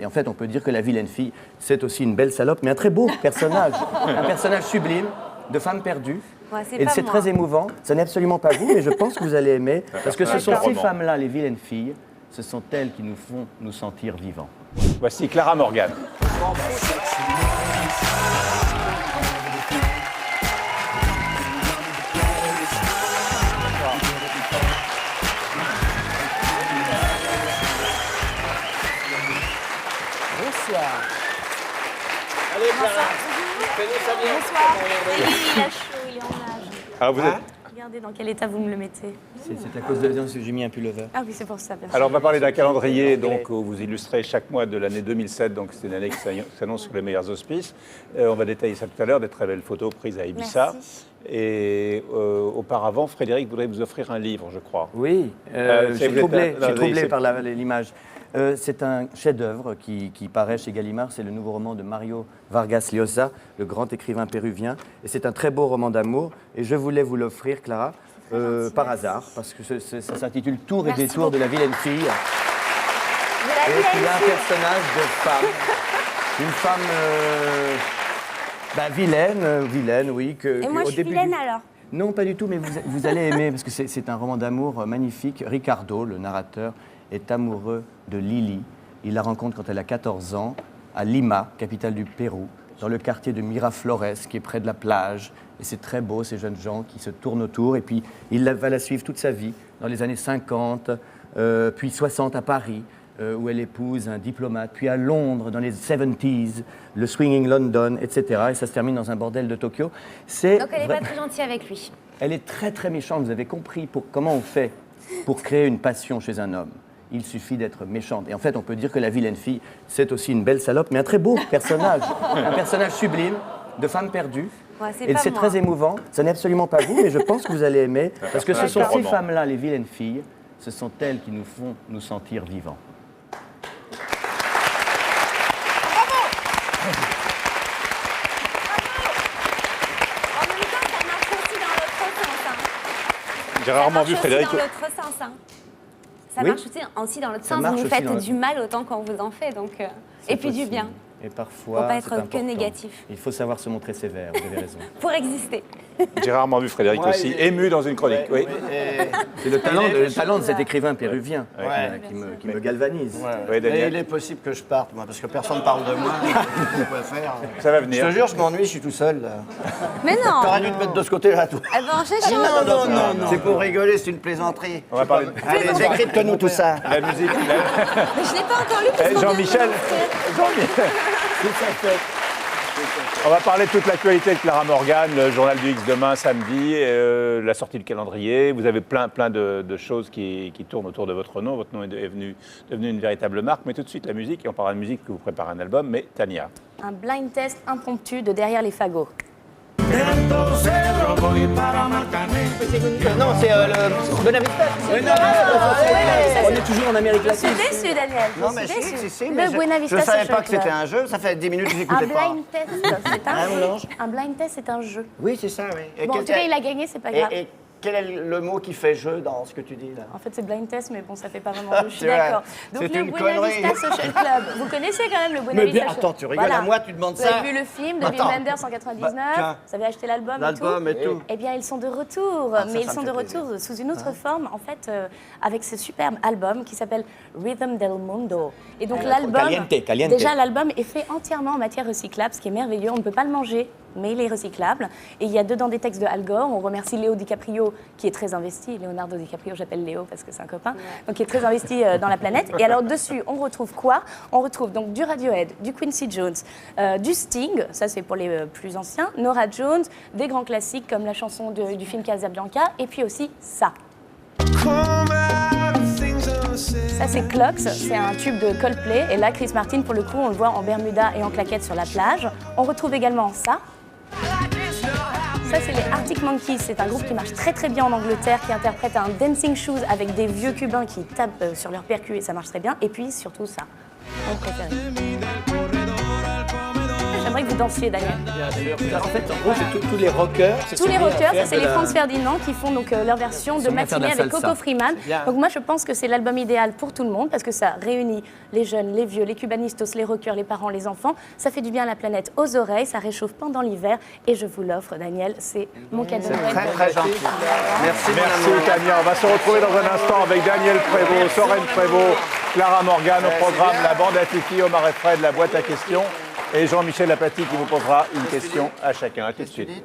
Et en fait, on peut dire que la vilaine fille, c'est aussi une belle salope, mais un très beau personnage. Un personnage sublime, de femme perdue. Ouais, Et c'est très émouvant. Ce n'est absolument pas vous, mais je pense que vous allez aimer. Parce que ce sont ces femmes-là, les vilaines filles, ce sont elles qui nous font nous sentir vivants. Voici Clara Morgan. Allez, Clara. Fais-nous ça bien. Bonsoir. Oui, il a chaud, il est en nage. Alors, vous êtes... Regardez dans quel état vous me le mettez. C'est à cause de la danse que j'ai mis un pullover. Ah oui, c'est pour ça, bien sûr. Alors, on va parler d'un calendrier donc, où vous illustrez chaque mois de l'année 2007. Donc, c'est une année qui s'annonce sous les meilleurs auspices. On va détailler ça tout à l'heure, des très belles photos prises à Ibiza. Merci. Et auparavant, Frédéric voudrait vous offrir un livre, je crois. Oui, je suis troublé par l'image. C'est un chef-d'œuvre qui paraît chez Gallimard. C'est le nouveau roman de Mario Vargas Llosa, le grand écrivain péruvien. Et c'est un très beau roman d'amour. Et je voulais vous l'offrir, Clara, par hasard, parce que ça s'intitule Tour et détour de la vilaine fille. Et il y a un personnage de femme. Une femme vilaine, oui. Et moi, je suis vilaine alors? Non, pas du tout, mais vous allez aimer, parce que c'est un roman d'amour magnifique. Ricardo, le narrateur, est amoureux de Lily. Il la rencontre quand elle a 14 ans, à Lima, capitale du Pérou, dans le quartier de Miraflores, qui est près de la plage. Et c'est très beau, ces jeunes gens qui se tournent autour. Et puis, il va la suivre toute sa vie, dans les années 50, puis 60 à Paris, où elle épouse un diplomate, puis à Londres, dans les 70s, le Swinging London, etc. Et ça se termine dans un bordel de Tokyo. Donc, elle n'est pas très gentille avec lui. Elle est très, très méchante. Vous avez compris comment on fait pour créer une passion chez un homme. Il suffit d'être méchante. Et en fait, on peut dire que la vilaine fille, c'est aussi une belle salope, mais un très beau personnage. Un personnage sublime, de femme perdue. Ouais, Et c'est très émouvant. Ce n'est absolument pas vous, mais je pense que vous allez aimer. Parce que ce sont ces femmes-là, les vilaines filles, ce sont elles qui nous font nous sentir vivants. En même temps, ça marche aussi dans l'autre sens. Hein. J'ai rarement vu Frédéric... Ça marche aussi dans l'autre sens. Hein. Ça marche aussi dans l'autre sens. Vous nous faites du mal autant qu'on vous en fait. Donc, et puis du bien. Et parfois, faut pas être c'est important. que négatif. Il faut savoir se montrer sévère, vous avez raison. Pour exister. J'ai rarement vu Frédéric aussi ému dans une chronique. Oui. C'est le talent de cet écrivain péruvien qui me galvanise. Oui, Daniel. Et il est possible que je parte, moi, parce que personne ne parle de moi. Je peux faire. Ça va venir. Je te jure, je m'ennuie, je suis tout seul. Là. Mais non. T'aurais dû te mettre de ce côté-là, toi. Elle va en chercher un. Non. C'est pour rigoler, c'est une plaisanterie. On va parler de Allez, décrypte-nous tout ça. la musique. Mais je l'ai pas encore lu. parce qu'on Jean-Michel. vient On va parler de toute l'actualité de Clara Morgan, le journal du X demain, samedi, la sortie du calendrier. Vous avez plein de choses qui tournent autour de votre nom. Votre nom est devenu une véritable marque. Mais tout de suite, la musique. Et on parlera de musique que vous préparez un album. Mais Tania. Un blind test impromptu de Derrière les fagots. Non, c'est le Bonavista. On est toujours en Amérique Je suis latine. déçue, Daniel. Non, mais je suis déçue. si, Le mais Buena je Vista ne savais Social pas que c'était Club. un jeu. Ça fait 10 minutes que Un j'écoutais pas. blind test, c'est un jeu. mélange. Un blind test, c'est un jeu. Oui, c'est ça, oui. Et Bon, en tout cas, il a gagné, c'est pas grave. Et quel est le mot qui fait jeu dans ce que tu dis, là? En fait, c'est blind test, mais bon, ça fait pas vraiment jeu, je suis C'est vrai. d'accord. Donc, C'est le une Buena connerie. Vista Social Club. Vous connaissez quand même le Buena Mais Vista bien, Social attends, tu rigoles à moi, tu demandes Vous ça. avez vu le film de Wim Attends. Wenders en 99? Bah, tiens. Vous avez acheté l'album et tout? L'album et tout. Eh bien, ils sont de retour, ça, mais ils ça me sont de fait retour sous une autre forme, en fait, avec ce superbe album qui s'appelle Rhythm del Mundo. Et donc l'album, Caliente. déjà l'album est fait entièrement en matière recyclable, ce qui est merveilleux. On ne peut pas le manger, mais il est recyclable. Et il y a dedans des textes de Al Gore. On remercie Léo DiCaprio, qui est très investi. Leonardo DiCaprio, j'appelle Léo parce que c'est un copain. Donc, qui est très investi dans la planète. Et alors, dessus, on retrouve quoi? On retrouve donc du Radiohead, du Quincy Jones, du Sting, ça c'est pour les plus anciens, Norah Jones, des grands classiques comme la chanson du film Casablanca, et puis aussi ça. Ça, c'est Clocks, c'est un tube de Coldplay. Et là, Chris Martin, pour le coup, on le voit en Bermuda et en claquettes sur la plage. On retrouve également ça. Ça, c'est les Arctic Monkeys. C'est un groupe qui marche très très bien en Angleterre, qui interprète un dancing shoes avec des vieux cubains qui tapent sur leurs percus et ça marche très bien. Et puis, surtout ça, mon préféré. J'aimerais que vous dansiez, Daniel. En fait, en gros, c'est tous les rockers. Tous les rockers, ça c'est les Franz Ferdinand qui font donc leur version de Ils sont bien faire de Matinée la avec salsa. Coco Freeman. Donc moi je pense que c'est l'album idéal pour tout le monde parce que ça réunit les jeunes, les vieux, les cubanistos, les rockers, les parents, les enfants. Ça fait du bien à la planète aux oreilles, ça réchauffe pendant l'hiver et je vous l'offre, Daniel, c'est mon cadeau de Noël. Très, très gentil. Merci, mon Merci amour. Tania. On va se retrouver dans un instant avec Daniel Prévost, Soren Prévost, Clara Morgan au programme, la bande à Titi, Omar et Fred, la boîte à questions et Jean-Michel Apathy qui vous posera une question à chacun. À tout de suite.